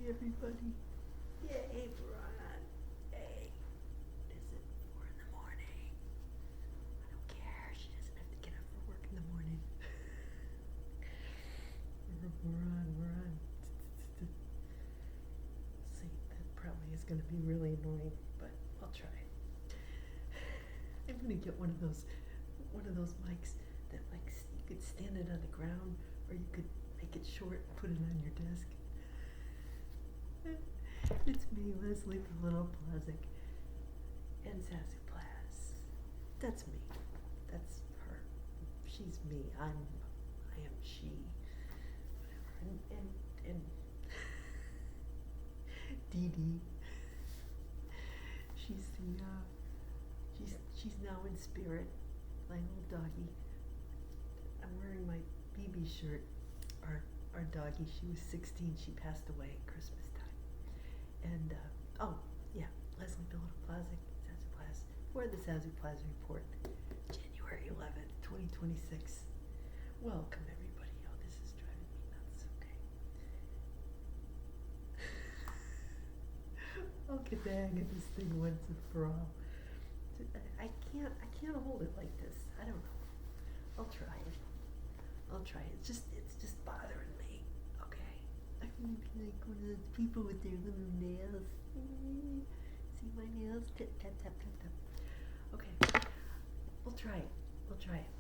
everybody. Yay, Veron. Yay. Is it 4 in the morning? I don't care. She doesn't have to get up for work in the morning. We're on. See, that probably is going to be really annoying, but I'll try. I'm going to get one of those mics that like you could stand it on the ground, or you could make it short and put it on your desk. It's me, Leslie the Little Plazic, and Zazoo Plazz. That's me. That's her. She's me. I am she. Whatever. And Dee Dee. She's now in spirit, my little doggy. I'm wearing my BB shirt. Our doggy. She was 16. She passed away at Christmas time. And, Leslie the Little Plazic, Zazoo Plazz, for the Zazoo Plazz Report, January 11th, 2026. Welcome, everybody. Oh, this is driving me nuts, okay. I'll get the hang of this thing once and for all. I can't hold it like this. I don't know. I'll try it. It's just bothering me, okay? I'm gonna be like one of those people with their little nails. See my nails? Tap, tap, tap, tap, tap. Okay, we'll try it.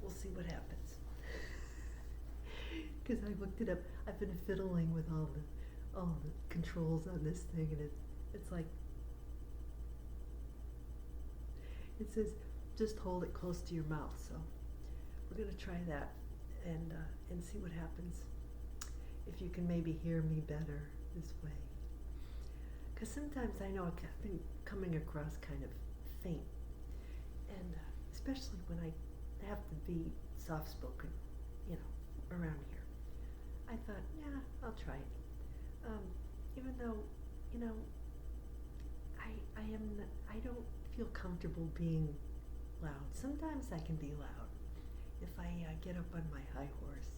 We'll see what happens. Because I looked it up. I've been fiddling with all the controls on this thing, and it's like, it says just hold it close to your mouth. So we're gonna try that and see what happens. If you can maybe hear me better this way. Because sometimes I know I've been coming across kind of faint. And especially when I have to be soft-spoken, around here. I thought, yeah, I'll try it. Even though, I don't feel comfortable being loud. Sometimes I can be loud if I get up on my high horse.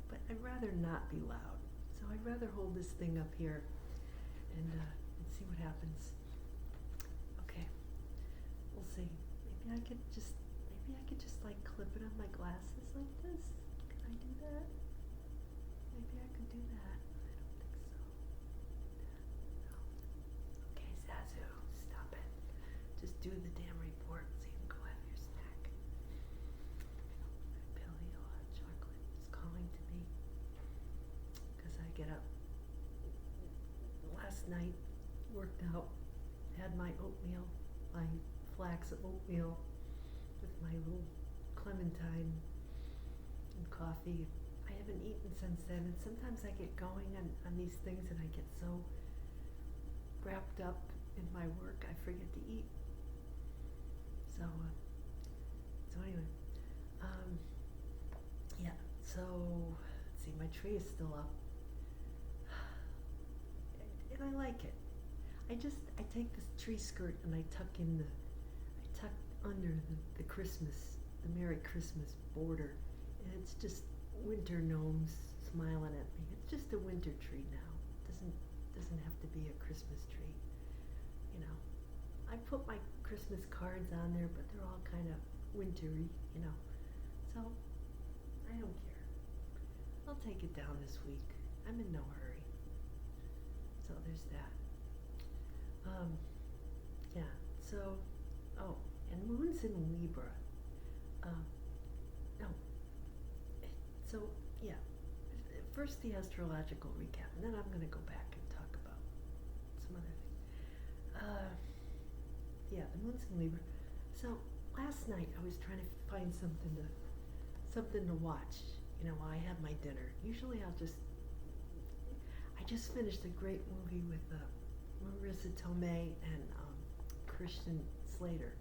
But I'd rather not be loud. So I'd rather hold this thing up here and see what happens. Okay, we'll see. Maybe I could just like clip it on my glasses like this. Can I do that? Maybe I could do that. I don't think so. No. Okay, Zazoo, stop it. Just do the damn report so you can go have your snack. My paleo hot chocolate is calling to me because I get up last night, worked out, had my oatmeal, my flax oatmeal with my little clementine and coffee. I haven't eaten since then, and sometimes I get going on these things and I get so wrapped up in my work I forget to eat. So anyway, so let's see, my tree is still up. And I like it. I take this tree skirt and I tuck under the Christmas, the Merry Christmas border, and it's just winter gnomes smiling at me. It's just a winter tree now. Doesn't have to be a Christmas tree. I put my Christmas cards on there, but they're all kind of wintry, So I don't care. I'll take it down this week. I'm in no hurry. So there's that. And moon's in Libra. First the astrological recap, and then I'm going to go back and talk about some other things. The moon's in Libra. So last night I was trying to find something to watch. While I have my dinner. Usually I just finished a great movie with Marissa Tomei and Christian Slater.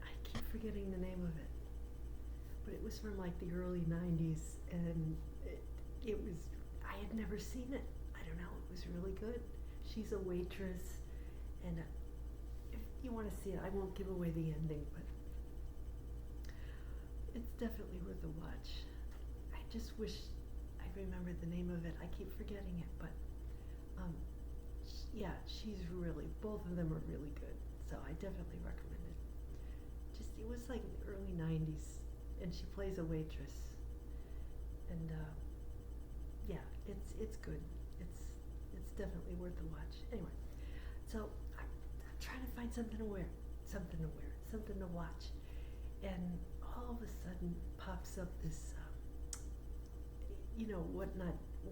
I keep forgetting the name of it, but it was from like the early 90s, and I had never seen it. I don't know, it was really good. She's a waitress, and if you want to see it, I won't give away the ending, but it's definitely worth a watch. I just wish I remembered the name of it. I keep forgetting it, but yeah, she's really, both of them are really good. So I definitely recommend it. Just, it was like early 90s, and she plays a waitress. And yeah, it's good. It's definitely worth a watch. Anyway, so I'm trying to find something to wear, something to watch, and all of a sudden pops up this,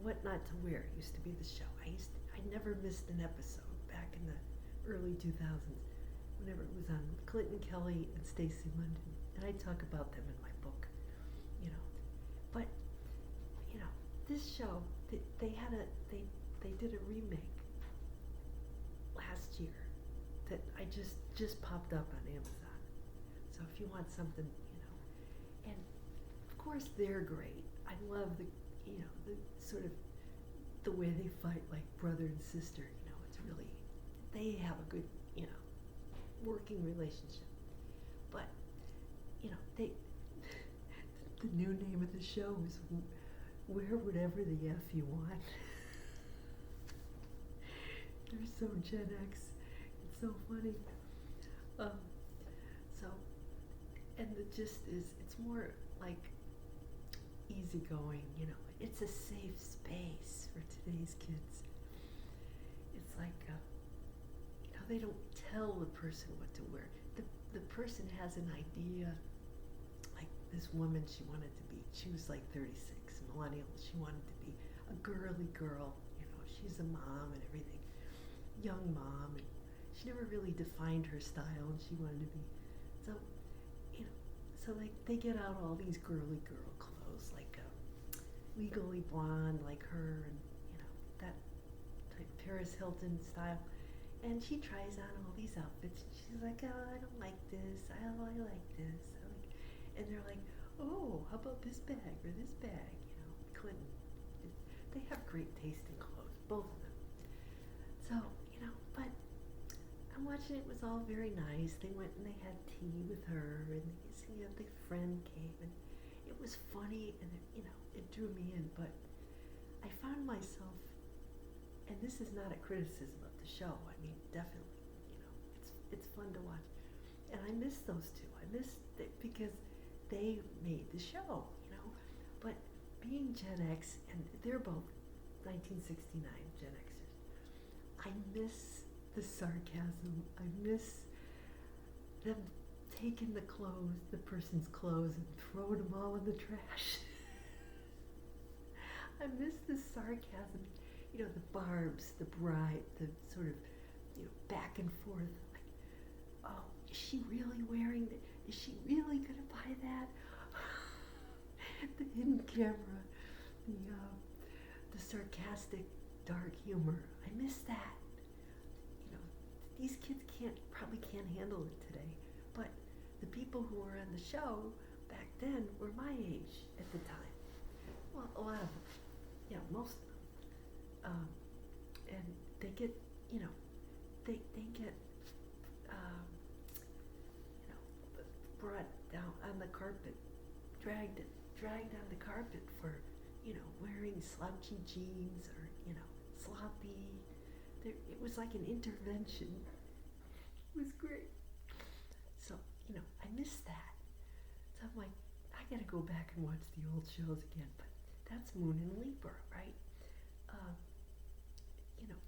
what not to wear used to be the show. I never missed an episode back in the early 2000s, whenever it was on Clinton Kelly and Stacey London, and I talk about them in my book, you know. But you know, this show, they did a remake last year that I just popped up on Amazon. So if you want something, and of course they're great. I love the sort of the way they fight like brother and sister. It's really, they have a good working relationship. But they the new name of the show is Wear Whatever the F You Want. They're so Gen X. It's so funny. So, and the gist is, it's more like easygoing, It's a safe space for today's kids. It's like, they don't tell the person what to wear. The person has an idea. Like this woman, she was like 36, millennial. She wanted to be a girly girl. She's a mom and everything, young mom, and she never really defined her style, and she wanted to be. So like they get out all these girly girl clothes, like Legally Blonde, like her, and that type Paris Hilton style. And she tries on all these outfits. And she's like, oh, I don't like this. I like this. And they're like, oh, how about this bag or this bag? Clinton. They have great taste in clothes, both of them. So, but I'm watching it. Was all very nice. They went and they had tea with her, and the friend came, and it was funny, and it drew me in. But I found myself, and this is not a criticism of the show. I mean, definitely, it's fun to watch, and I miss those two. I miss it because they made the show, But being Gen X, and they're both 1969 Gen Xers, I miss the sarcasm. I miss them taking the person's clothes, and throwing them all in the trash. I miss the sarcasm, the barbs, the bribe, the sort of, back and forth. Like, oh, is she really wearing that? Is she really going to buy that? The hidden camera, the sarcastic, dark humor. I miss that. These kids probably can't handle it today. But the people who were on the show back then were my age at the time. Well, a lot of them. Yeah, most of them. And they get, they get, brought down on the carpet, dragged on the carpet for, wearing slouchy jeans or, sloppy. It was like an intervention. It was great. So, I miss that. So I'm like, I gotta go back and watch the old shows again. But that's Moon and Libra, right?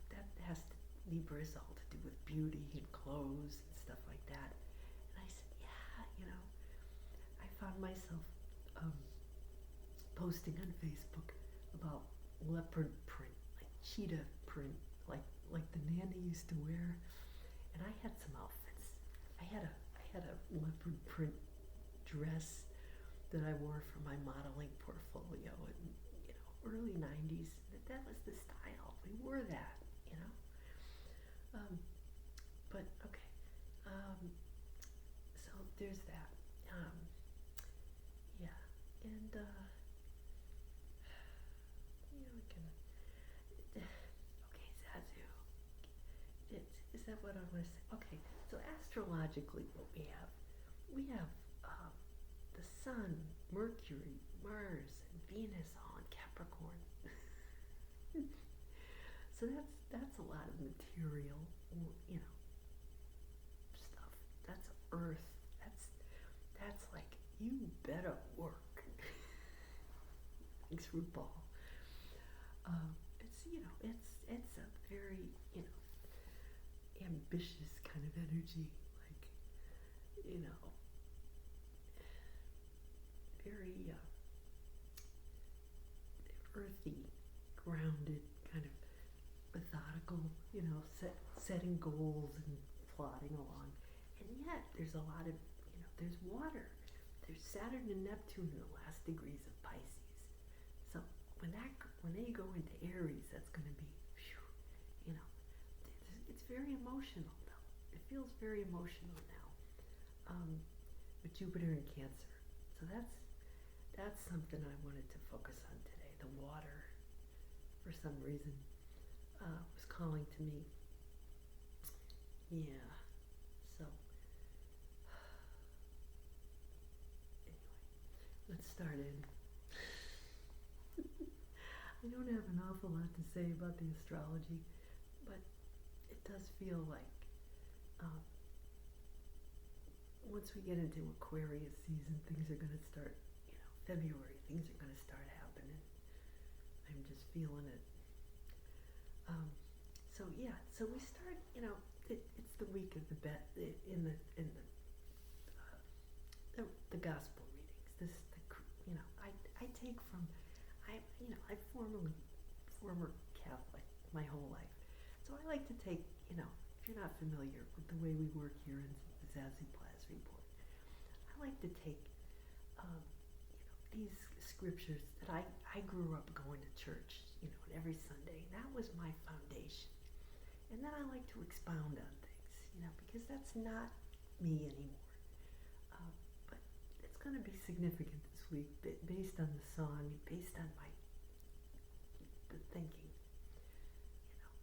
That has to, Libra is all to do with beauty and clothes and stuff like that. And I said, yeah, I found myself posting on Facebook about leopard print, like cheetah print, like the Nana used to wear. And I had some outfits. I had a leopard print dress that I wore for my modeling portfolio in early 90s. That was the style. We wore that, But okay. So there's that. Yeah. And we can. Okay, Zazoo. Is that what I want to say? Okay. So astrologically, what we have the Sun, Mercury, Mars, and Venus all in Capricorn. So that's a lot of material, you know, stuff. That's earth. That's like, you better work. Thanks, RuPaul. It's, you know, it's a very, you know, ambitious kind of energy, like, you know, very earthy, grounded, kind of methodical, you know, setting goals and plodding along. And yet there's a lot of, you know, there's water. There's Saturn and Neptune in the last degrees of Pisces. So when they go into Aries, that's going to be, whew, you know, it's very emotional though. It feels very emotional now, with Jupiter in Cancer. So that's something I wanted to focus on today. The water, for some reason, was calling to me. Yeah. So anyway, let's start in. I don't have an awful lot to say about the astrology, but it does feel like once we get into Aquarius season, things are going to start, you know, February, things are going to start happening. I'm just feeling it. So yeah, so we start, you know, it's the week of the in the gospel readings. You know, I take from, you know, I'm former Catholic my whole life. So I like to take, you know, if you're not familiar with the way we work here in the Zazoo Plazz report, I like to take, you know, these scriptures that I grew up going to church, you know, every Sunday. That was my foundation. And then I like to expound on things, you know, because that's not me anymore. But it's going to be significant this week, based on the song, based on the thinking, you know.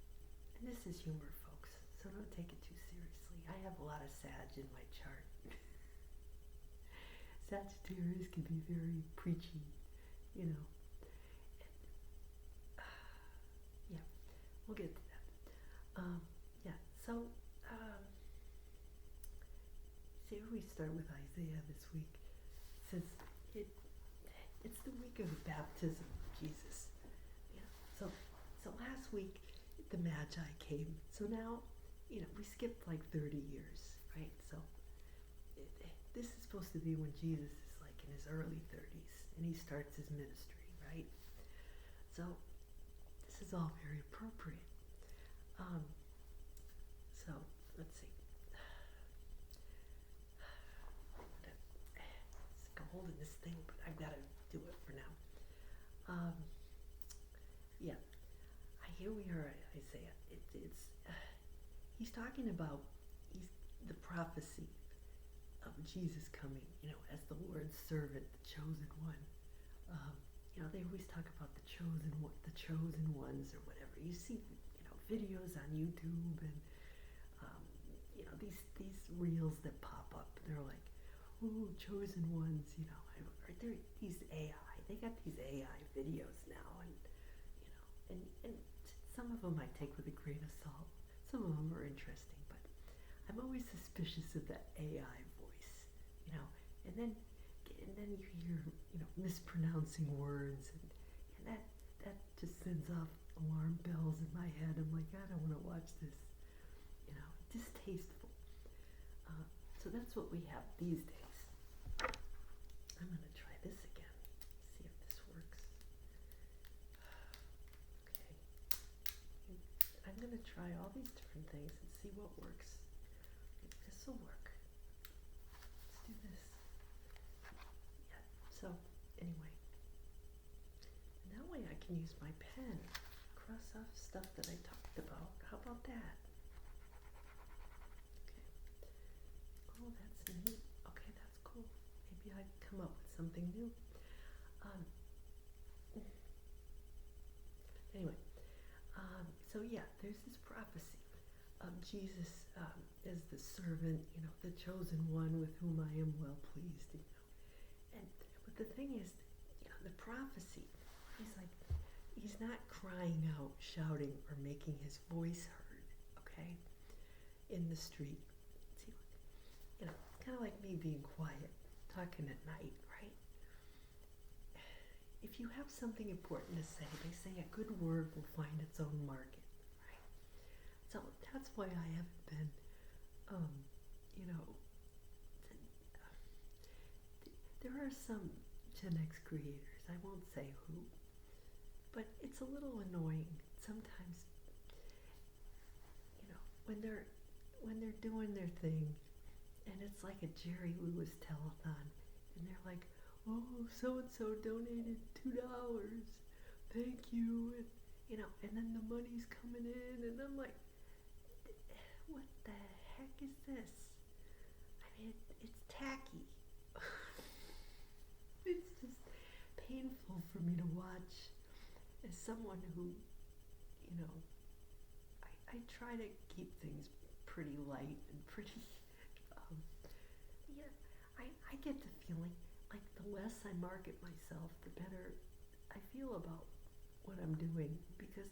And this is humor, folks, so don't take it too seriously. I have a lot of Sag in my chart. Sagittarius can be very preachy, you know. And, yeah, we'll get to that. Yeah, so see, we start with Isaiah this week. It says it's the week of the baptism of Jesus. Yeah. So last week the Magi came. So now, you know, we skipped like 30 years, right? So this is supposed to be when Jesus is like in his early 30s and he starts his ministry, right? So this is all very appropriate. So let's see. It's holding this thing, but I've got to do it for now. Yeah. Here we are at Isaiah. He's talking about the prophecy of Jesus coming, you know, as the Lord's servant, the chosen one. You know, they always talk about the chosen ones or whatever. You see, you know, videos on YouTube and you know, these reels that pop up. They're like, ooh, chosen ones, you know. Are there these AI? They got these AI videos now, and you know, and some of them I take with a grain of salt. Some of them are interesting, but I'm always suspicious of that AI voice, you know. And then you hear, you know, mispronouncing words, and that just sends off alarm bells in my head. I'm like, I don't want to watch this, you know, distasteful. So that's what we have these days. I'm going to try this again, see if this works. Okay. I'm going to try all these different things and see what works. This will work. Let's do this. Yeah, so anyway. And that way I can use my pen, cross off stuff that I talked about. How about that? Oh, that's neat. Okay, that's cool. Maybe I can come up with something new. Anyway, so yeah, there's this prophecy of Jesus as the servant, you know, the chosen one with whom I am well pleased, you know. But the thing is, you know, the prophecy, he's like, he's not crying out, shouting, or making his voice heard, okay, in the street. See, you know, kind of like me being quiet, talking at night, right? If you have something important to say, they say a good word will find its own market, right? So that's why I haven't been, you know, there are some Gen X creators, I won't say who, but it's a little annoying sometimes, you know, when they're doing their thing, and it's like a Jerry Lewis telethon, and they're like, oh, so and so donated $2, thank you, and you know, and then the money's coming in, and I'm like, what the heck is this? I mean, it's tacky. It's just painful for me to watch as someone who, you know, I try to keep things pretty light and pretty, yeah, I get the feeling like the less I market myself, the better I feel about what I'm doing, because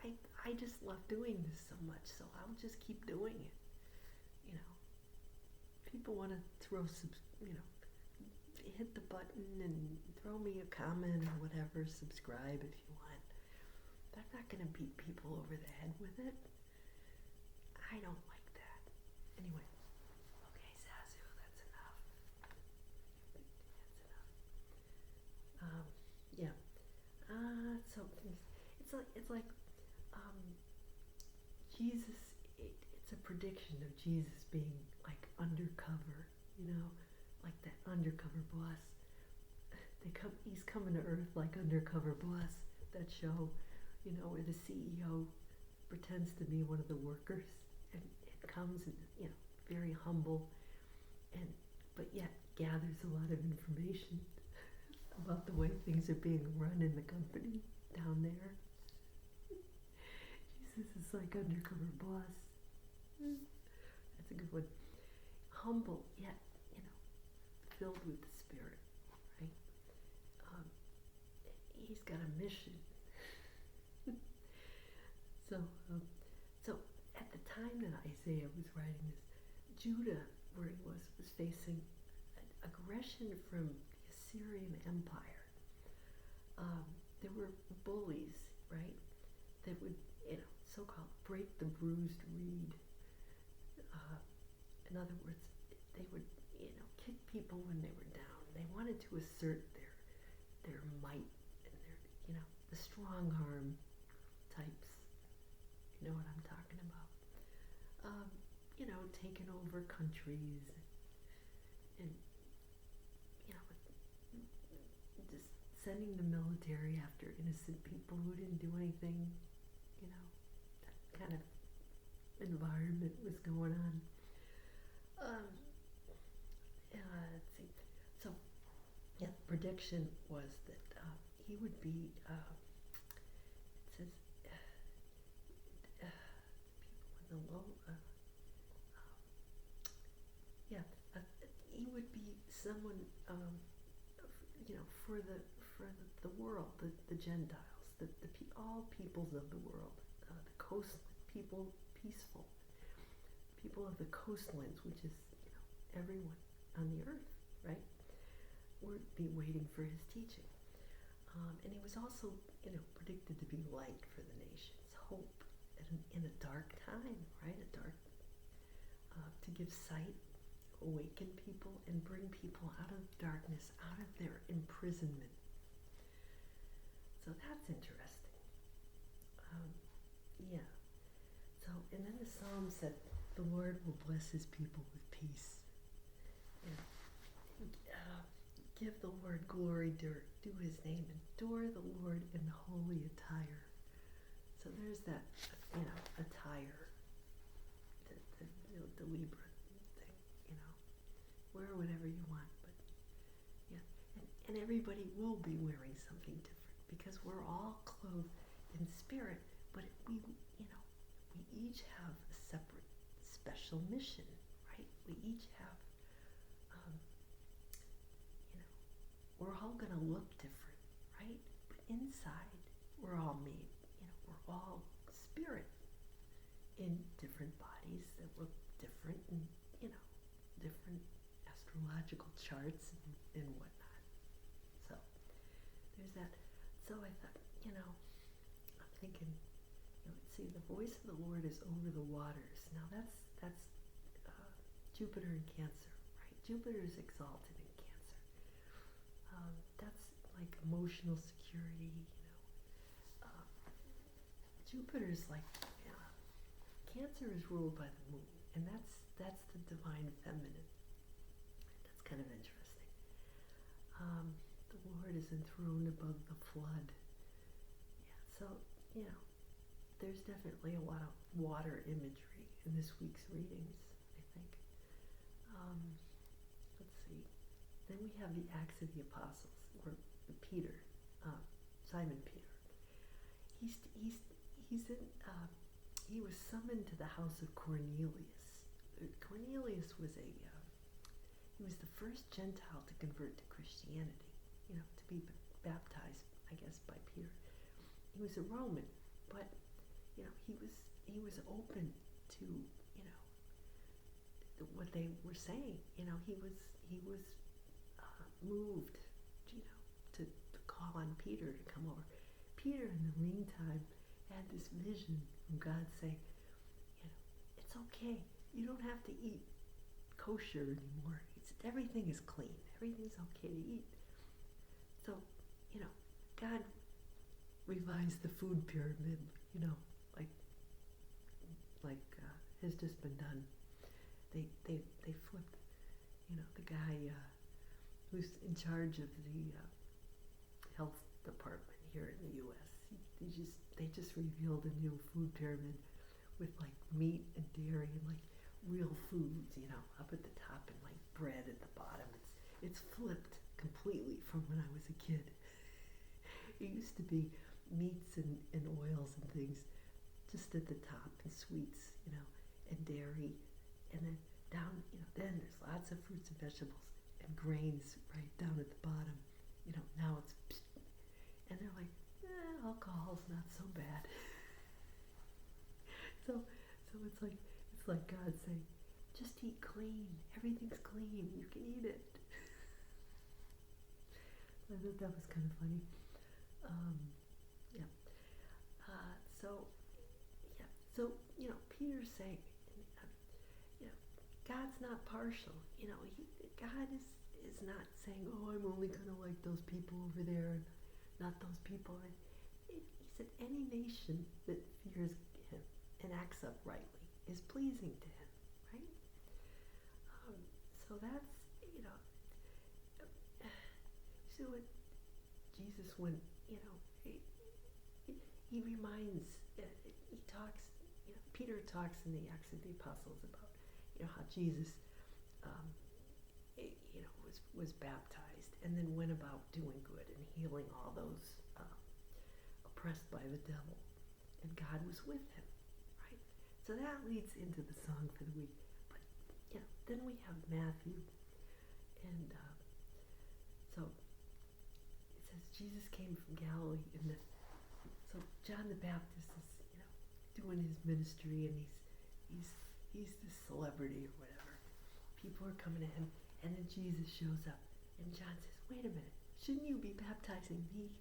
I just love doing this so much, so I'll just keep doing it, you know. People want to you know, hit the button and throw me a comment or whatever, subscribe if you want. But I'm not going to beat people over the head with it. I don't like that. Anyway, okay, Zazoo, that's enough. That's enough. Yeah. So it's like Jesus. It's a prediction of Jesus being like undercover, you know, like that Undercover Boss. He's coming to Earth like Undercover Boss. That show, you know, where the CEO pretends to be one of the workers, and it comes and, you know, very humble, but yet gathers a lot of information about the way things are being run in the company down there. Jesus is like Undercover Boss. That's a good one. Humble, yet, you know, filled with the Spirit, right? He's got a mission. So at the time that Isaiah was writing this, Judah, where he was facing aggression from the Assyrian Empire. There were bullies, right, that would, you know, so-called break the bruised reed. In other words, they would, you know, kick people when they were down. They wanted to assert their might and their, you know, the strong arm types. You know what I'm talking about. You know, taking over countries and, you know, just sending the military after innocent people who didn't do anything. You know, that kind of environment was going on. Let's see. So, yeah, the prediction was that he would be, it says, people in the low, he would be someone, you know, for the world, the Gentiles, all peoples of the world, the coast people, peaceful people of the coastlands, which is, you know, everyone on the earth, right, would be waiting for his teaching. And he was also, you know, predicted to be light for the nations, hope in a dark time, right? To give sight, awaken people, and bring people out of darkness, out of their imprisonment. So that's interesting. Yeah. So, and then the Psalm said, the Lord will bless his people with peace. And, give the Lord glory, do his name, adore the Lord in holy attire. So there's that, you know, attire, the Libra thing, you know. Wear whatever you want, but yeah. And everybody will be wearing something different, because we're all clothed in spirit, but we each have a separate special mission, right? We each have, you know, we're all going to look different, right? But inside, we're all made, we're all spirit in different bodies that look different and, different astrological charts and whatnot. So there's that. So I thought, I'm thinking, see, the voice of the Lord is over the waters. Now that's Jupiter in Cancer, right? Jupiter is exalted in Cancer. That's like emotional security, Jupiter is like, Cancer is ruled by the moon, and that's the divine feminine. That's kind of interesting. The Lord is enthroned above the flood. Yeah, so, there's definitely a lot of water imagery in this week's readings, I think. Let's see. Then we have the Acts of the Apostles, or Peter, Simon Peter. He was summoned to the house of Cornelius. Cornelius was he was the first Gentile to convert to Christianity, to be baptized, I guess, by Peter. He was a Roman, but, he was open to, what they were saying. He was moved, to call on Peter to come over. Peter, in the meantime, had this vision from God saying, it's okay. You don't have to eat kosher anymore. Everything is clean. Everything's okay to eat. So, God revised the food pyramid, like has just been done. They flipped, the guy who's in charge of the health department here in the U.S. They just revealed a new food pyramid with like meat and dairy and like real foods, up at the top and like bread at the bottom. It's flipped completely from when I was a kid. It used to be meats and oils and things just at the top, and sweets, and dairy, and then down, then there's lots of fruits and vegetables and grains right down at the bottom. Now it's, and they're like, alcohol's not so bad. So it's like God saying, just eat clean. Everything's clean. You can eat it. I thought that was kind of funny. Yeah. So Peter's saying, God's not partial. God is not saying, oh, I'm only going to like those people over there and not those people. He said any nation that fears him and acts uprightly is pleasing to him, right? So that's, so what Jesus, when, he reminds, he talks, Peter talks in the Acts of the Apostles about, how Jesus, was baptized and then went about doing good and healing all those oppressed by the devil, and God was with him, right? So that leads into the song for the week. But then we have Matthew, and so it says Jesus came from Galilee, and so John the Baptist is doing his ministry, and he's this celebrity or whatever. People are coming to him, and then Jesus shows up, and John says, wait a minute, shouldn't you be baptizing me?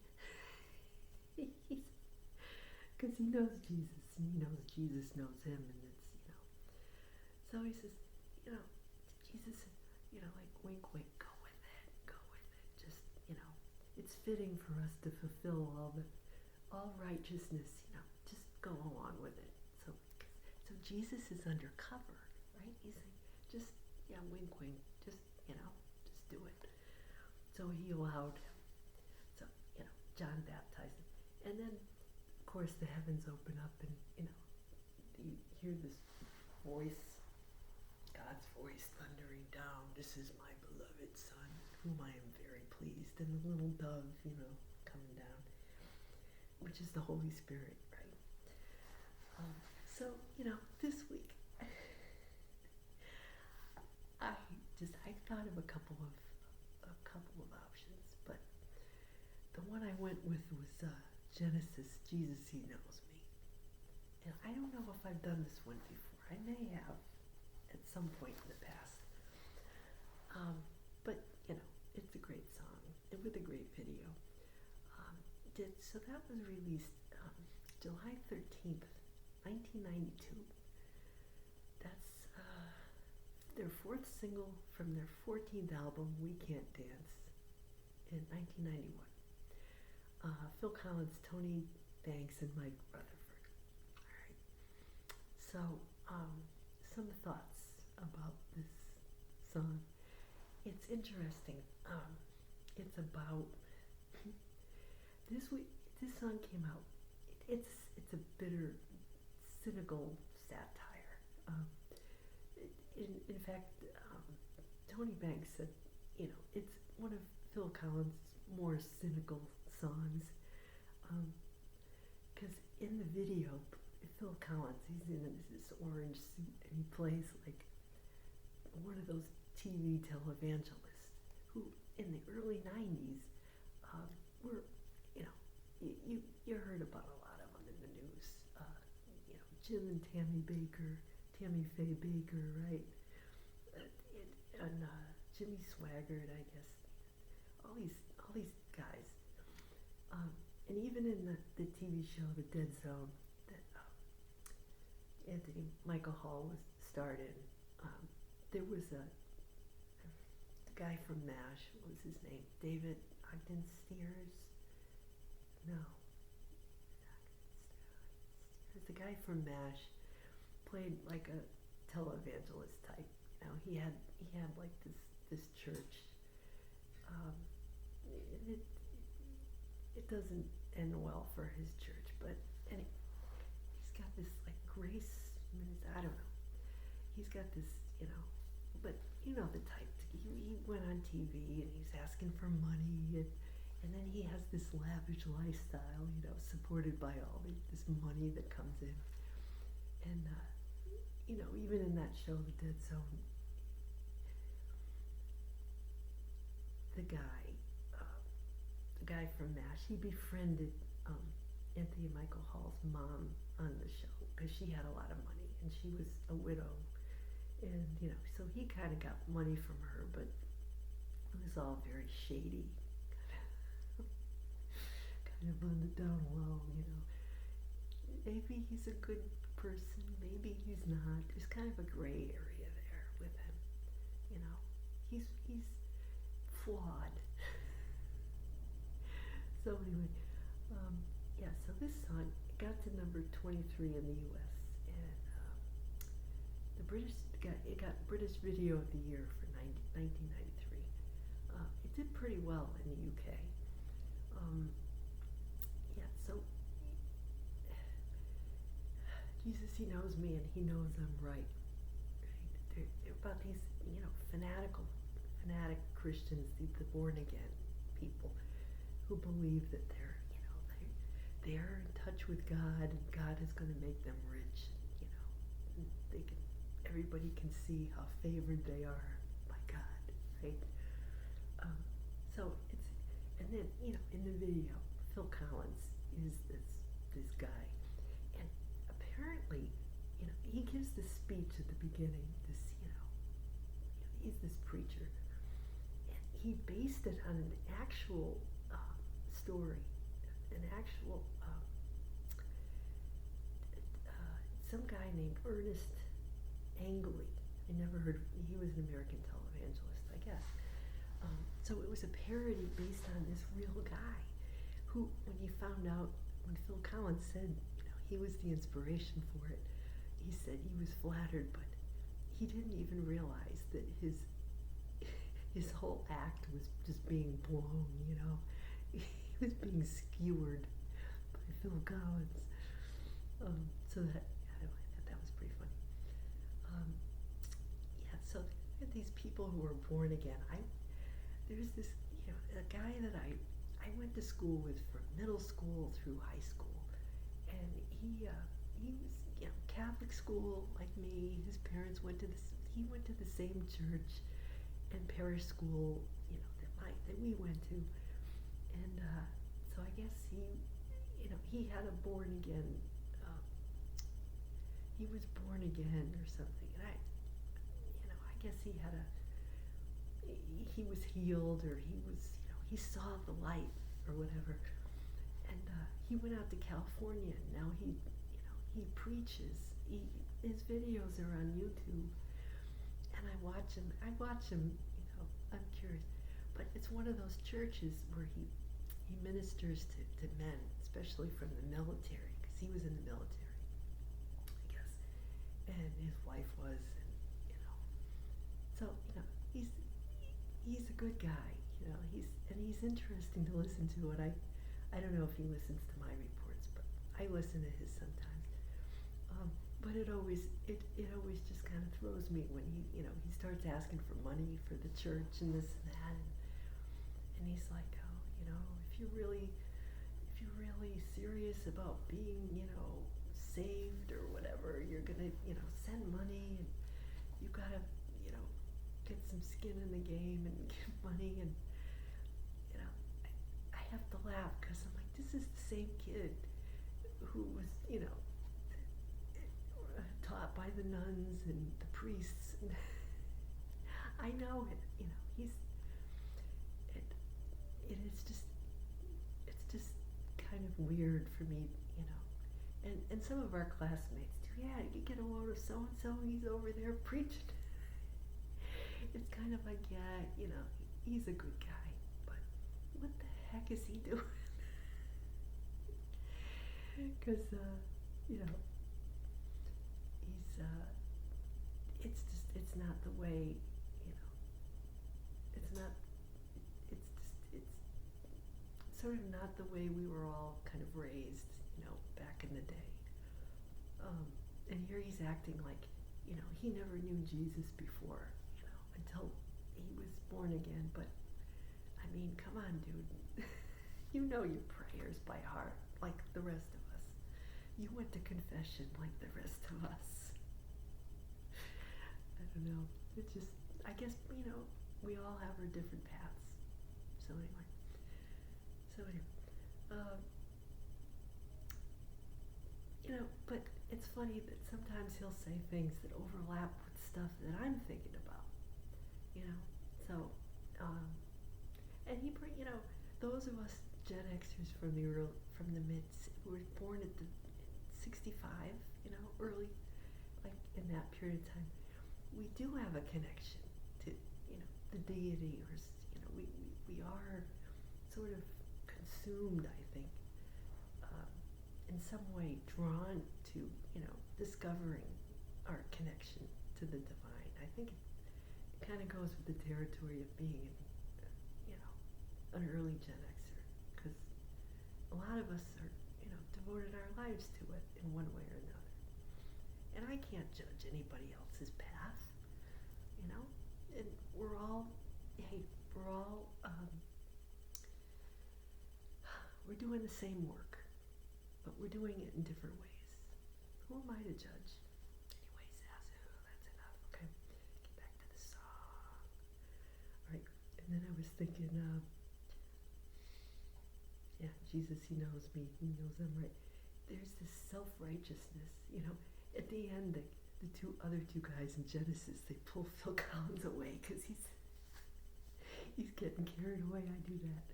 Because he knows Jesus, and he knows Jesus knows him, and it's, so he says, Jesus said, like wink, wink, go with it, just, it's fitting for us to fulfill all righteousness, just go along with it. So Jesus is undercover, right? He's saying, just, wink, wink, just, just do it. So he allowed him. So, John baptized him. And then, of course, the heavens open up, and, you hear this voice, God's voice thundering down, this is my beloved Son, whom I am very pleased. And the little dove, coming down, which is the Holy Spirit, right? So, this week, I thought of a couple of options, but the one I went with was Genesis, Jesus, He knows me. And I don't know if I've done this one before. I may have at some point in the past. But, it's a great song and with a great video. So that was released July 13th, 1992. That's their fourth single from their 14th album, We Can't Dance, in 1991. Phil Collins, Tony Banks, and Mike Rutherford. All right. So, some thoughts about this song. It's interesting. It's about this song came out. It's a bitter, cynical satire. In fact, Tony Banks said, it's one of Phil Collins' more cynical songs. Because in the video, Phil Collins, he's in this orange suit and he plays like one of those TV televangelists who, in the early 90s, were, you heard about a lot of them in the news. Jim and Tammy Faye Baker, right? And Jimmy Swaggart, I guess. All these guys. And even in the TV show, The Dead Zone, that Anthony Michael Hall was starred in, there was the guy from MASH, what was his name? David Ogden Stiers? No. The guy from MASH played like a televangelist type. He had like this church. It doesn't end well for his church, but anyway, he's got this like grace. I don't know. He's got this, but the type. He went on TV and he's asking for money, and then he has this lavish lifestyle, supported by all this money that comes in. And, even in that show, The Dead Zone, the guy from MASH, he befriended Anthony Michael Hall's mom on the show because she had a lot of money and she was a widow. And, so he kind of got money from her, but it was all very shady, kind of on the down low, Maybe he's a good person, maybe he's not. There's kind of a gray area there with him, He's flawed. So anyway, so this song got to number 23 in the U.S. and it got British Video of the Year for 1993. It did pretty well in the UK. So Jesus, He knows me and He knows I'm right. They're about these, fanatic Christians, the born again people who believe that they're in touch with God and God is going to make them rich. Everybody can see how favored they are by God, right? And then in the video, Phil Collins is this guy, and apparently, he gives this speech at the beginning. He's this preacher, and he based it on an actual story, an actual some guy named Ernest Angley. I never heard. He was an American televangelist, I guess. So it was a parody based on this real guy, who, when he found out, when Phil Collins said, he was the inspiration for it, he said he was flattered, but he didn't even realize that his whole act was just being blown. He was being skewered by Phil Collins. So that was pretty funny. So there are these people who are born again. There's this, a guy that I went to school with from middle school through high school, and he was, Catholic school like me. His parents went to he went to the same church and parish school, that we went to, and so I guess he he had a born again, um, he was born again or something, and I guess he was healed, or he saw the light or whatever, and he went out to California, and now he preaches. His videos are on YouTube, and I watch him. I'm curious, but it's one of those churches where he ministers to men, especially from the military, because he was in the military, I guess, and his wife was, and so he's a good guy, he's interesting to listen to. And I don't know if he listens to my reports, but I listen to his sometimes. But it always just kind of throws me when he starts asking for money for the church and this and that, and he's like, oh, if you're really serious about being, saved or whatever, you're gonna, send money, and you gotta, get some skin in the game and give money, and I have to laugh because I'm like, this is the same kid who was, taught by the nuns and the priests. And I know it, it's just kind of weird for me, and some of our classmates too. Yeah, you get a load of so and so, he's over there preaching. It's kind of like, yeah, he's a good guy, but what the heck is he doing? Because he's it's not the way, it's sort of not the way we were all kind of raised, back in the day. And here he's acting like, he never knew Jesus before, until he was born again. But I mean, come on, dude. You know your prayers by heart, like the rest of us. You went to confession like the rest of us. I don't know. It's just, I guess, we all have our different paths. So anyway. But it's funny that sometimes he'll say things that overlap with stuff that I'm thinking about. So, and he, those of us Gen Xers from the who were born at the 65, early, like in that period of time, we do have a connection to, the deity, or, we are sort of consumed, I think, in some way drawn to, discovering our connection to the divine. I think it kind of goes with the territory of being, an early Gen Xer, because a lot of us are, devoted our lives to it in one way or another. And I can't judge anybody else's path, and we're all we're doing the same work, but we're doing it in different ways. Who am I to judge? Anyway, Zazoo, that's enough. Okay, get back to the song. All right, and then I was thinking, yeah, Jesus, he knows me. He knows I'm right. There's this self-righteousness, At the end, the other two guys in Genesis, they pull Phil Collins away because he's getting carried away. I do that.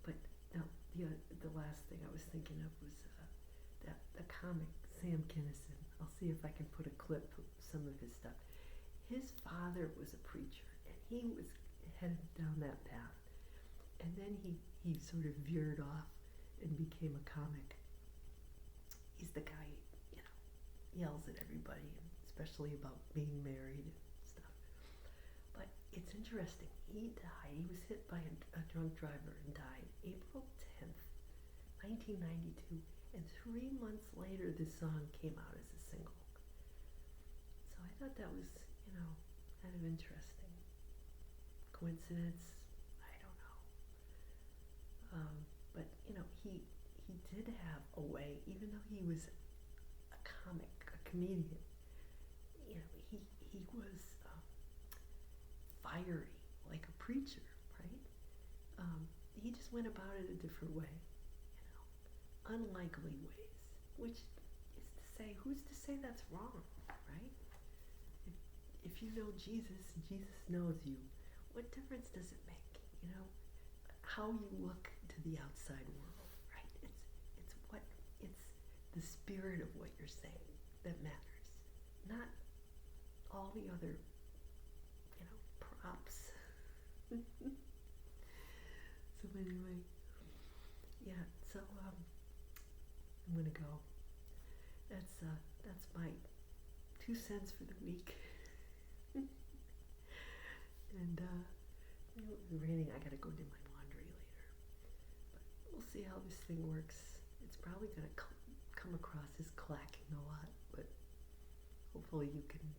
But no, the last thing I was thinking of was the comic Sam Kinison. I'll see if I can put a clip of some of his stuff. His father was a preacher, and he was headed down that path. And then he sort of veered off and became a comic. He's the guy, yells at everybody, and especially about being married and stuff. But it's interesting. He died. He was hit by a drunk driver and died April 10th, 1992. And 3 months later, this song came out as a single. So I thought that was, kind of interesting. Coincidence? I don't know. But, he did have a way, even though he was a comedian, he was fiery, like a preacher, right? He just went about it a different way, unlikely ways, which is to say, who's to say that's wrong, right? If you know Jesus, Jesus knows you. What difference does it make? You know, how you look to the outside world, right? It's the spirit of what you're saying that matters, not all the other, props. So anyway, yeah. So I'm gonna go. That's my 2 cents for the week. And it's raining. I gotta go do my laundry later. But we'll see how this thing works. It's probably gonna come across as clacking a lot, but hopefully you can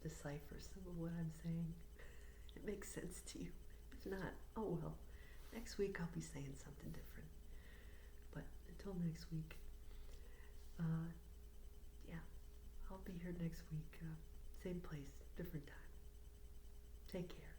decipher some of what I'm saying. It makes sense to you. If not, oh well. Next week I'll be saying something different. But until next week, yeah, I'll be here next week. Same place, different time. Take care.